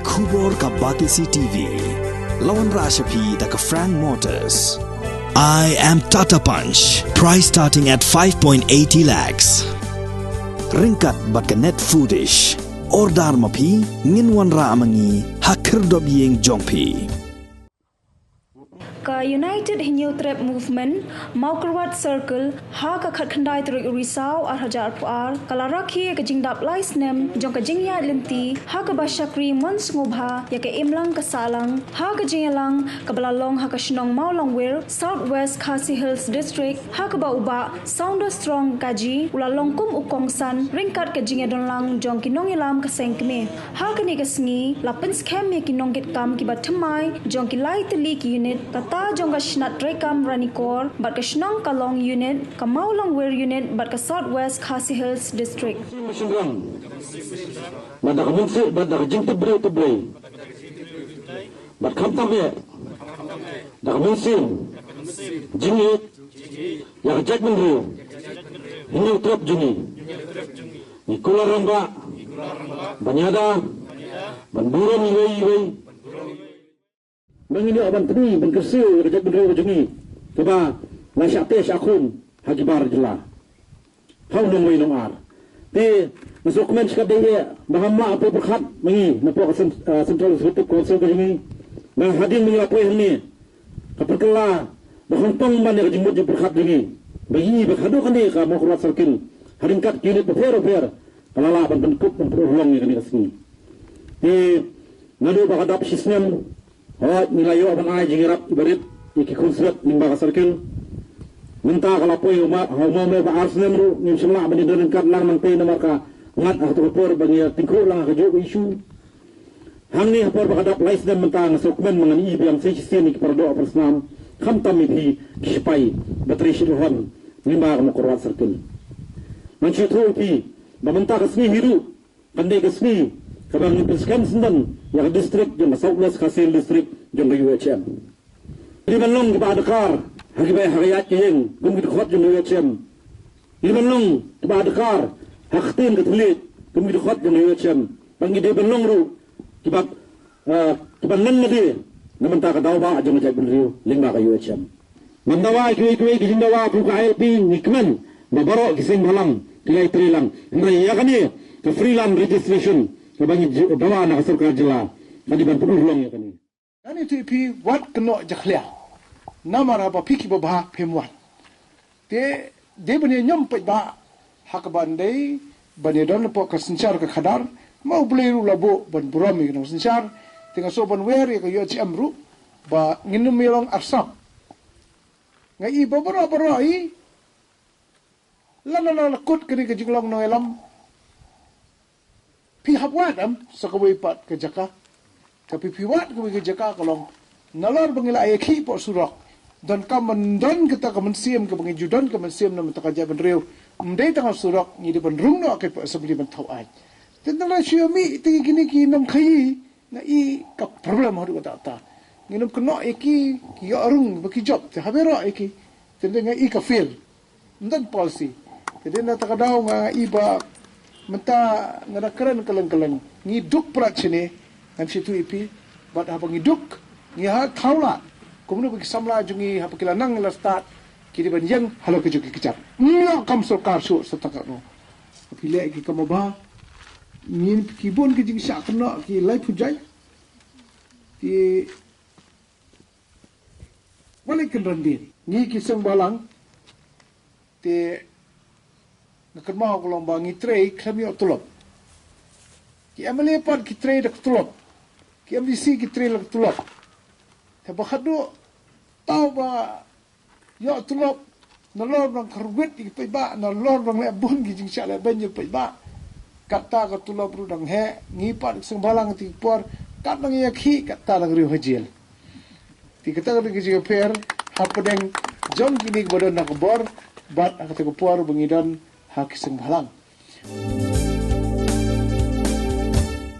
Kubor ka Batisi TV. Lawan Rashapi da ka Frank Motors. I am Tata Punch. Price starting at 5.80 lakhs. Ringkat bat ka net foodish. Ordar mapi nginwan ra amangi hakir dob yeng jongpi. Ka United Hinyu Trap Movement Maukerwat Circle ha ka khandai trik risau ar hajar puar kala rakhi ka jingdap laisnem jong ka jingya lenti ha ka bashakri mons ngubha ya ka imlang ka salang ha ka jinglang ka balalong ha ka shnong maulong wir Southwest Khasi Hills District ha ka ba uba Sounder Strong kaji ulalong kum ukongsan ringkat ka jingya donlang jong kinong ilam ka sengkme ha ka ni ka sngi lapen scam ya kinong git kam ki batmai jong ki lai teli ki unit ta jong ka shnat rekam ranikor bat ka shnong kalong unit ka maulong wir unit bat ka Southwest Khasi Hills District bada ka munsi bada ka jing tebre bat kham tabe da ka munsi jingit ya ka jak mendru hinyu trap jungi ni kularamba banyada banduran iwei Mengini aban teni bengkersil kejap bendera jungi. Coba nasyak tes akun hagi bar jela. Kau nong wei nong ar. Te masuk komen sekap dia bahama apa berkat mengi napo Central Executive Council jungi. Nah hading mengi lapoi ni. Kaperkela bahon pang ban yang jembut berkat jungi. Bagi berkado kan dia ka mau kurat circle. Haringkat unit befer. Kalala ban bentuk memperolong ni kan sini. Te ngadu bakadap sistem nilayo aban ay jingirap ibarit ikikonsert nimba kasarkel minta kalapoy huma me ba arsnem ru nim simla ban diren kat lang man pe na marka ngat atau por bagi tingko lang ka jo isu hangni por bakadap lais dem minta ngasukmen mangani biang se sisen ki pardo persnam kham tam mi kispai batri shirhan nimba ka korwat sarkel man chitro pi ba minta kasni hiru kande kasni kabang ni preskan sendan yang distrik yang Southwest Khasi Hills District yang UHM. Di Bandung ke Badakar, hagi bay hagayat yang gumit khot yang UHM. Di Bandung ke Badakar, haktin ke Tulit gumit khot yang UHM. Bangi di Bandung ru kibat nan nadi namanta ka dawba yang ngajak bendriu lingba ka UHM. Mandawa kiwi kisindawa pu ka LP nikman mabaro kising balang kilai trilang. Ngai yakani ke freelance registration Kebangi bawa nak surkar jela, tadi ban penuh long ya kani. Kani tu ipi wat keno jaklia, nama raba piki babah pemwan. De bani nyom pej ba hak bandai bani don lepo kesencar ke kadar mau beli ru labo ban burami kena sencar tengah so ban wer ya ke yo amru ba nginum milong arsap. Ngai babara i la kut kini ke jinglong no elam. Pihak wadam sakawai pat ke jaka tapi piwat ke jaka kalong nalar bangila ayaki po surok dan kaman don kita kaman siam ke bangi judan kaman siam na mata kaja benreu mdai tengah surok ni di benrung no ke sebeli mentau ai tentang xiaomi tingi kini ki nam khai na I ka problem haru ta ta nginum keno eki ki arung baki job te habero eki tentang I ka fail ndan policy jadi na takadaw nga iba menta ngada keren keleng ngiduk prat sini ngam situ ipi bat apa ngiduk ngi ha thaula kumno bagi samla jungi ha pakilanang la start kiri banjang halo kejuki kecap nyo kam sarkar su sataka no pile ki kamaba ngin kibon ki jing sak no ki lai pujai ki wale kendandin ngi ki seng balang te nak mau kalau bangi tray kami otulop ki amale pat ki tray dak tulop ki amisi ki tray dak tulop ta bakhadu tau ba yo tulop na lor bang karwet ki pe ba na lor bang le bun ki jing sala ben pe ba kata ka tulop ru dang he ngi pat sembalang ti por kat bang ya khi kata dang ri hajil ti kata ka ki per hapadeng jom kini bodon nak bor bat akata ko por bangidan hak sing balang